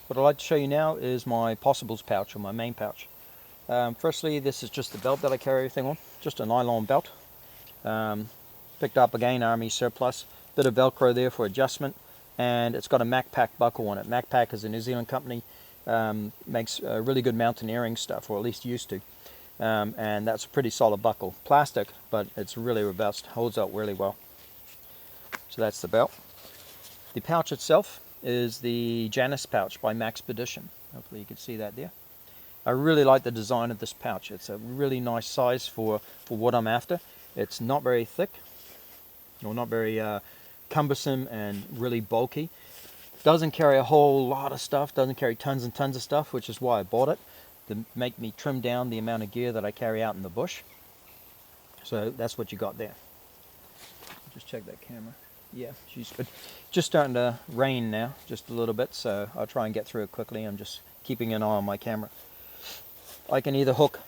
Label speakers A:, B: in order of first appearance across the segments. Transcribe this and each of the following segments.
A: What I'd like to show you now is my possibles pouch, or my main pouch. Firstly, this is just the belt that I carry everything on, just a nylon belt. Picked up again, Army surplus, bit of Velcro there for adjustment, and it's got a Macpac buckle on it. Macpac is a New Zealand company, makes really good mountaineering stuff, or at least used to, and that's a pretty solid buckle. Plastic, but it's really robust, holds up really well. So that's the belt. The pouch itself is the Janus pouch by Maxpedition. Hopefully you can see that there. I really like the design of this pouch. It's a really nice size for what I'm after. It's not very thick, or not very cumbersome and really bulky. Doesn't carry a whole lot of stuff, doesn't carry tons and tons of stuff, which is why I bought it, to make me trim down the amount of gear that I carry out in the bush. So that's what you got there. Just check that camera. Yeah, she's good. Just starting to rain now, just a little bit, so I'll try and get through it quickly. I'm just keeping an eye on my camera. I can either hook,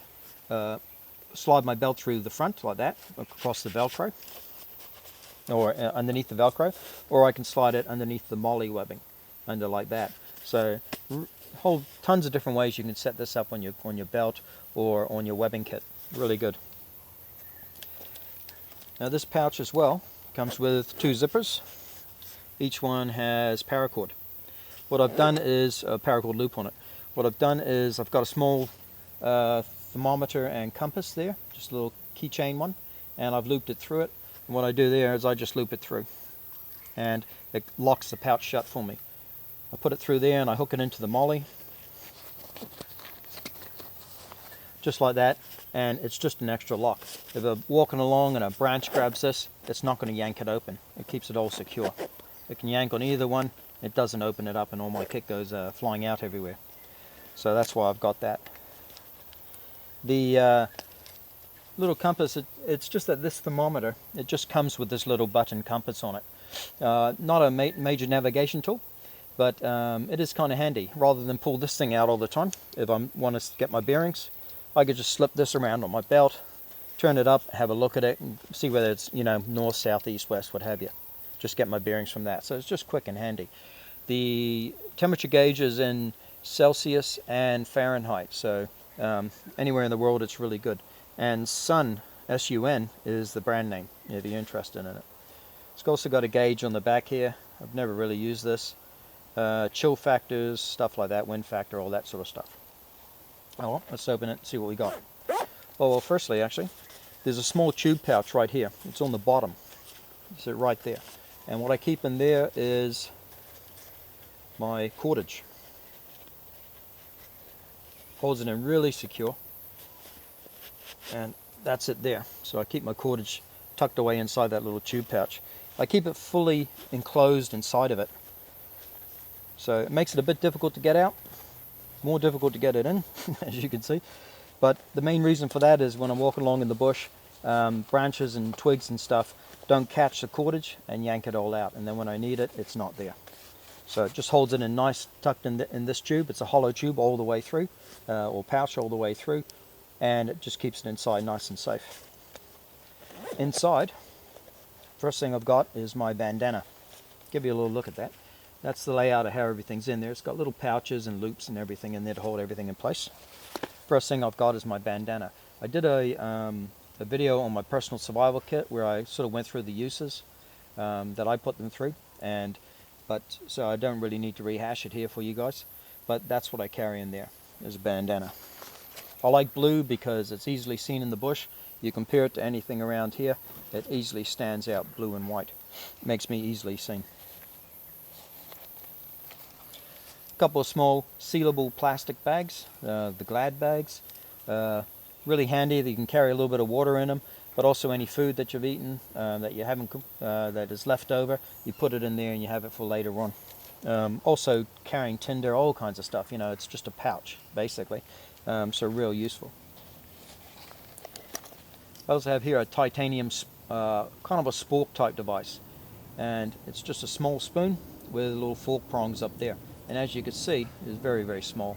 A: slide my belt through the front like that, across the Velcro, or underneath the Velcro, or I can slide it underneath the molly webbing, under like that. So, whole tons of different ways you can set this up on your belt or on your webbing kit. Really good. Now this pouch as well comes with 2 zippers. Each one has paracord. What I've done is a paracord loop on it. What I've done is I've got a small thermometer and compass there, just a little keychain one, and I've looped it through it. And what I do there is I just loop it through, and it locks the pouch shut for me. I put it through there and I hook it into the molly, just like that, and it's just an extra lock. If I'm walking along and a branch grabs this, it's not going to yank it open. It keeps it all secure. It can yank on either one, it doesn't open it up, and all my kit goes flying out everywhere. So that's why I've got that. The little compass, it's just that this thermometer, it just comes with this little button compass on it. Not a major navigation tool, but it is kind of handy. Rather than pull this thing out all the time, if I want to get my bearings, I could just slip this around on my belt, turn it up, have a look at it, and see whether it's, you know, north, south, east, west, what have you. Just get my bearings from that. So it's just quick and handy. The temperature gauge is in Celsius and Fahrenheit, so anywhere in the world it's really good. And Sun, S-U-N, is the brand name if you're interested in it. It's also got a gauge on the back here. I've never really used this. Chill factors, stuff like that, wind factor, all that sort of stuff. Oh, well, let's open it and see what we got. Oh, well, firstly, actually, there's a small tube pouch right here. It's on the bottom. It's right there. And what I keep in there is my cordage. Holds it in really secure. And that's it there. So I keep my cordage tucked away inside that little tube pouch. I keep it fully enclosed inside of it. So it makes it a bit difficult to get out. More difficult to get it in, as you can see. But the main reason for that is when I'm walking along in the bush, branches and twigs and stuff don't catch the cordage and yank it all out. And then when I need it, it's not there. So it just holds it in nice, tucked in this tube. It's a hollow tube all the way through, or pouch all the way through. And it just keeps it inside nice and safe. Inside, first thing I've got is my bandana. Give you a little look at that. That's the layout of how everything's in there. It's got little pouches and loops and everything in there to hold everything in place. First thing I've got is my bandana. I did a video on my personal survival kit where I sort of went through the uses that I put them through, so I don't really need to rehash it here for you guys. But that's what I carry in there, is a bandana. I like blue because it's easily seen in the bush. You compare it to anything around here, it easily stands out, blue and white. Makes me easily seen. A couple of small sealable plastic bags, the Glad bags. Really handy that you can carry a little bit of water in them, but also any food that you've eaten that you haven't that is left over, you put it in there and you have it for later on. Also carrying tinder, all kinds of stuff. You know, it's just a pouch basically, so real useful. I also have here a titanium kind of a spork type device, and it's just a small spoon with little fork prongs up there. And as you can see, it's very, very small.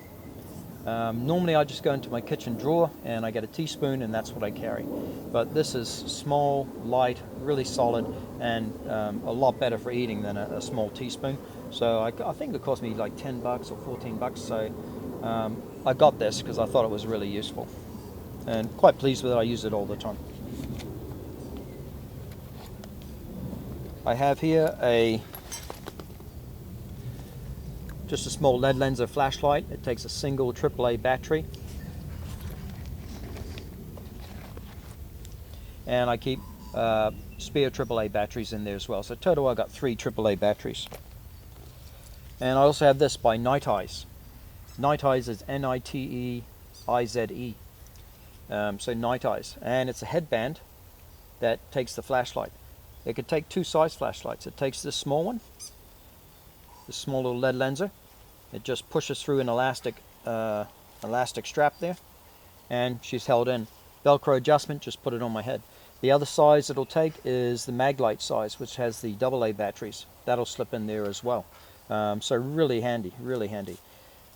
A: Normally I just go into my kitchen drawer and I get a teaspoon and that's what I carry. But this is small, light, really solid, and a lot better for eating than a small teaspoon. So I think it cost me like 10 bucks or 14 bucks. So I got this because I thought it was really useful. And quite pleased with it. I use it all the time. I have here just a small lead lenser flashlight. It takes a single AAA battery. And I keep spare AAA batteries in there as well. So total I got 3 AAA batteries. And I also have this by Night Eyes. Night Eyes is Niteize. So Night Eyes. And it's a headband that takes the flashlight. It could take 2 size flashlights. It takes this small one, this small little lead lenser. It just pushes through an elastic strap there, and she's held in. Velcro adjustment, just put it on my head. The other size it'll take is the Maglite size, which has the AA batteries. That'll slip in there as well. So really handy, really handy.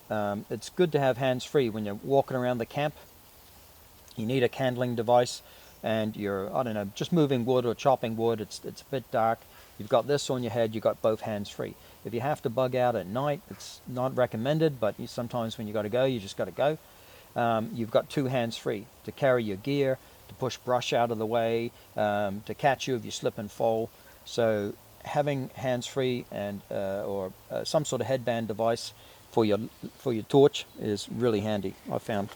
A: It's good to have hands-free when you're walking around the camp. You need a candling device, and you're, I don't know, just moving wood or chopping wood. It's a bit dark. You've got this on your head. You've got both hands free. If you have to bug out at night, it's not recommended, but sometimes when you got to go, you just got to go. You've got 2 hands free to carry your gear, to push brush out of the way, to catch you if you slip and fall. So having hands free and or some sort of headband device for your torch is really handy, I found.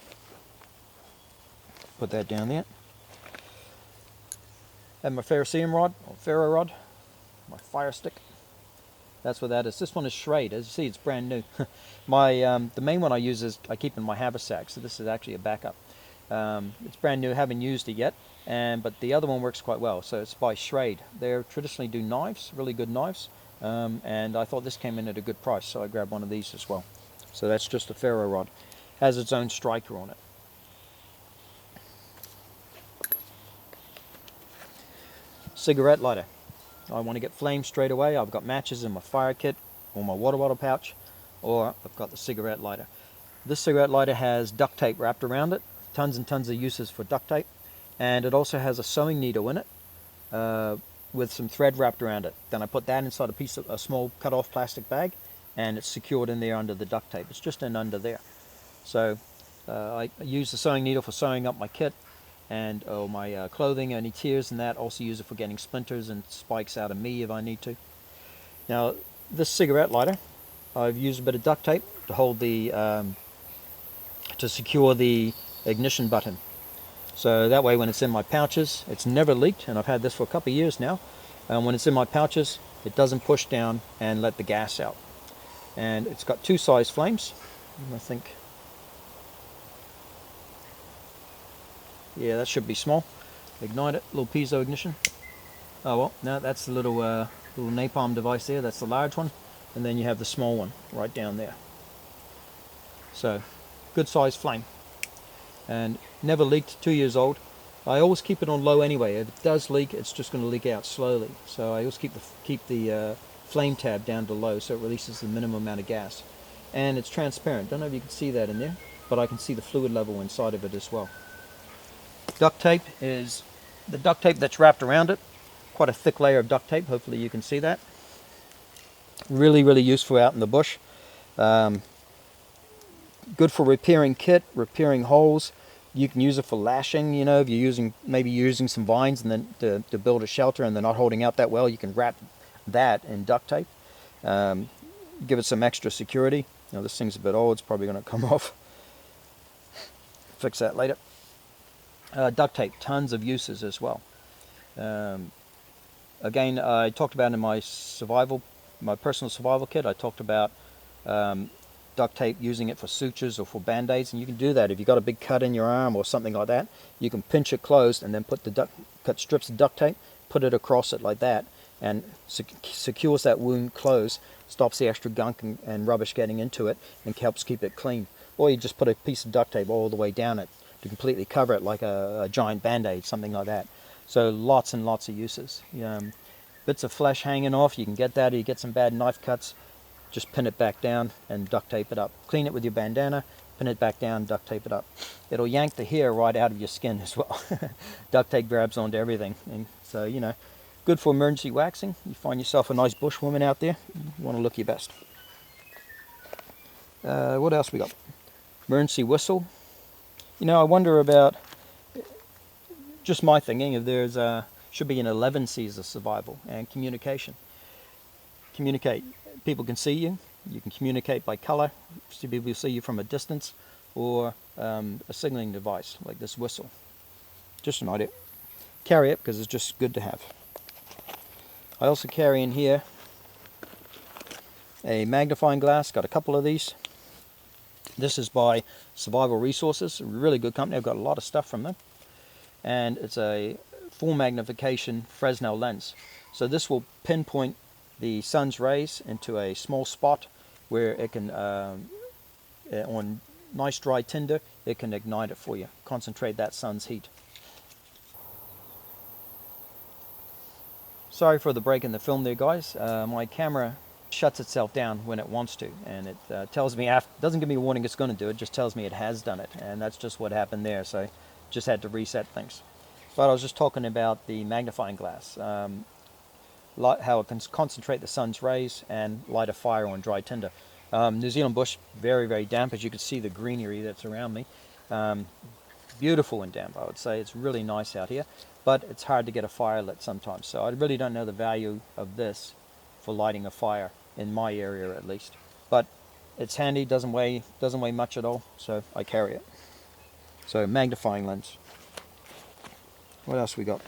A: Put that down there. And my ferrocerium rod, or ferro rod, my fire stick. That's what that is. This one is Schrade. As you see, it's brand new. The main one I use is I keep in my haversack, so this is actually a backup. It's brand new, haven't used it yet, but the other one works quite well. So it's by Schrade. They traditionally do knives, really good knives, and I thought this came in at a good price, so I grabbed one of these as well. So that's just a ferro rod. Has its own striker on it. Cigarette lighter. I want to get flames straight away. I've got matches in my fire kit or my water bottle pouch, or I've got the cigarette lighter. This cigarette lighter has duct tape wrapped around it. Tons and tons of uses for duct tape. And it also has a sewing needle in it with some thread wrapped around it. Then I put that inside a small cut off plastic bag, and it's secured in there under the duct tape. It's just in under there. So I use the sewing needle for sewing up my kit and my clothing, any tears and that. Also use it for getting splinters and spikes out of me if I need to. Now this cigarette lighter, I've used a bit of duct tape to hold the to secure the ignition button. So that way when it's in my pouches, it's never leaked, and I've had this for a couple of years now. When it's in my pouches, it doesn't push down and let the gas out. And it's got 2 size flames, I think. Yeah, that should be small. Ignite it, little piezo ignition. Oh well, no, that's the little napalm device there. That's the large one, and then you have the small one right down there. So, good size flame, and never leaked. 2 years old. I always keep it on low anyway. If it does leak, it's just going to leak out slowly. So I always keep the flame tab down to low, so it releases the minimum amount of gas. And it's transparent. Don't know if you can see that in there, but I can see the fluid level inside of it as well. Duct tape is the duct tape that's wrapped around it. Quite a thick layer of duct tape. Hopefully you can see that. Really, really useful out in the bush. Good for repairing kit, repairing holes. You can use it for lashing. You know, if you're maybe using some vines and then to build a shelter and they're not holding out that well, you can wrap that in duct tape. Give it some extra security. Now this thing's a bit old. It's probably going to come off. Fix that later. Duct tape, tons of uses as well. Again, I talked about in my personal survival kit, I talked about duct tape, using it for sutures or for band-aids, and you can do that if you've got a big cut in your arm or something like that. You can pinch it closed and then cut strips of duct tape, put it across it like that, and secures that wound closed, stops the extra gunk and rubbish getting into it, and helps keep it clean. Or you just put a piece of duct tape all the way down it to completely cover it, like a giant band-aid, something like that. So lots and lots of uses. Bits of flesh hanging off, you can get that. Or you get some bad knife cuts, just pin it back down and duct tape it up. Clean it with your bandana, pin it back down, duct tape it up. It'll yank the hair right out of your skin as well. Duct tape grabs onto everything, and so, you know, good for emergency waxing. You find yourself a nice bushwoman out there, you want to look your best. What else we got? Emergency whistle. You know, I wonder about, just my thinking, if there's should be an 11 C's of survival and communication. Communicate. People can see you. You can communicate by color. People see you from a distance, or a signaling device like this whistle. Just an idea. Carry it because it's just good to have. I also carry in here a magnifying glass. Got a couple of these. This is by Survival Resources, a really good company. I've got a lot of stuff from them. And it's a full magnification Fresnel lens. So this will pinpoint the sun's rays into a small spot where it can, on nice dry tinder, it can ignite it for you, concentrate that sun's heat. Sorry for the break in the film there, guys. My camera shuts itself down when it wants to, and it tells me, doesn't give me a warning it's going to do it, just tells me it has done it, and that's just what happened there, so just had to reset things. But I was just talking about the magnifying glass, how it can concentrate the sun's rays and light a fire on dry tinder. New Zealand bush, very, very damp, as you can see the greenery that's around me. Beautiful and damp, I would say. It's really nice out here, but it's hard to get a fire lit sometimes, so I really don't know the value of this for lighting a fire in my area at least. But it's handy, doesn't weigh much at all, so I carry it. So magnifying lens. What else we got?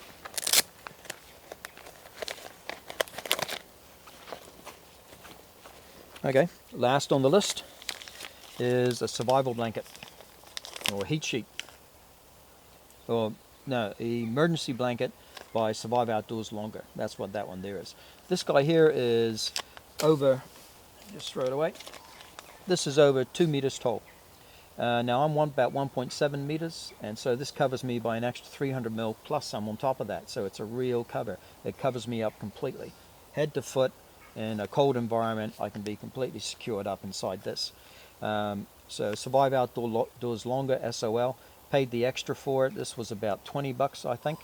A: Okay, last on the list is a survival blanket or heat sheet. Or no, emergency blanket by Survive Outdoors Longer. That's what that one there is. This guy here is over, just throw it away. This is over 2 meters tall. Now I'm about 1.7 meters, and so this covers me by an extra 300 mil plus some on top of that. So it's a real cover. It covers me up completely, head to foot. In a cold environment, I can be completely secured up inside this. So Survive Outdoors Longer, SOL. Paid the extra for it. This was about 20 bucks, I think,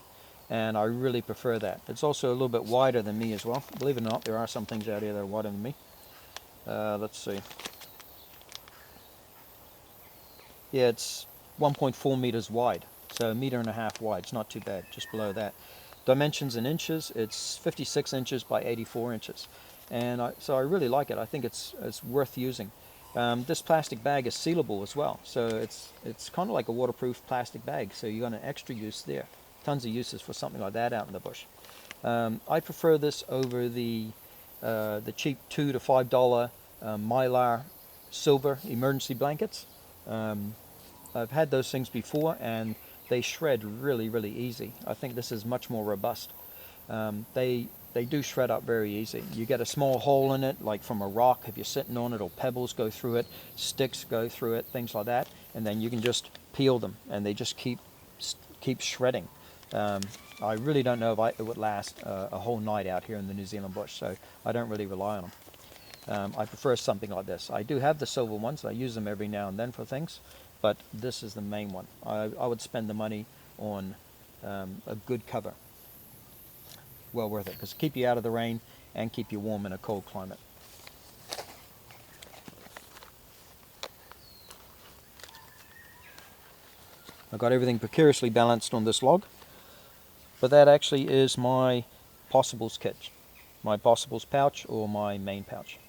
A: and I really prefer that. It's also a little bit wider than me as well. Believe it or not, there are some things out here that are wider than me. Let's see. Yeah, it's 1.4 meters wide, so 1.5 meters wide. It's not too bad, just below that. Dimensions in inches, it's 56 inches by 84 inches. And so I really like it. I think it's worth using. This plastic bag is sealable as well, so it's kind of like a waterproof plastic bag, so you got an extra use there. Tons of uses for something like that out in the bush. I prefer this over the cheap $2 to $5 Mylar silver emergency blankets. I've had those things before, and they shred really, really easy. I think this is much more robust. They do shred up very easy. You get a small hole in it, like from a rock. If you're sitting on it, or pebbles go through it, sticks go through it, things like that, and then you can just peel them, and they just keep shredding. I really don't know if it would last a whole night out here in the New Zealand bush, so I don't really rely on them. I prefer something like this. I do have the silver ones. I use them every now and then for things, but this is the main one. I would spend the money on a good cover. Well worth it, because keep you out of the rain and keep you warm in a cold climate. I've got everything precariously balanced on this log, but that actually is my possibles kit, my possibles pouch or my main pouch.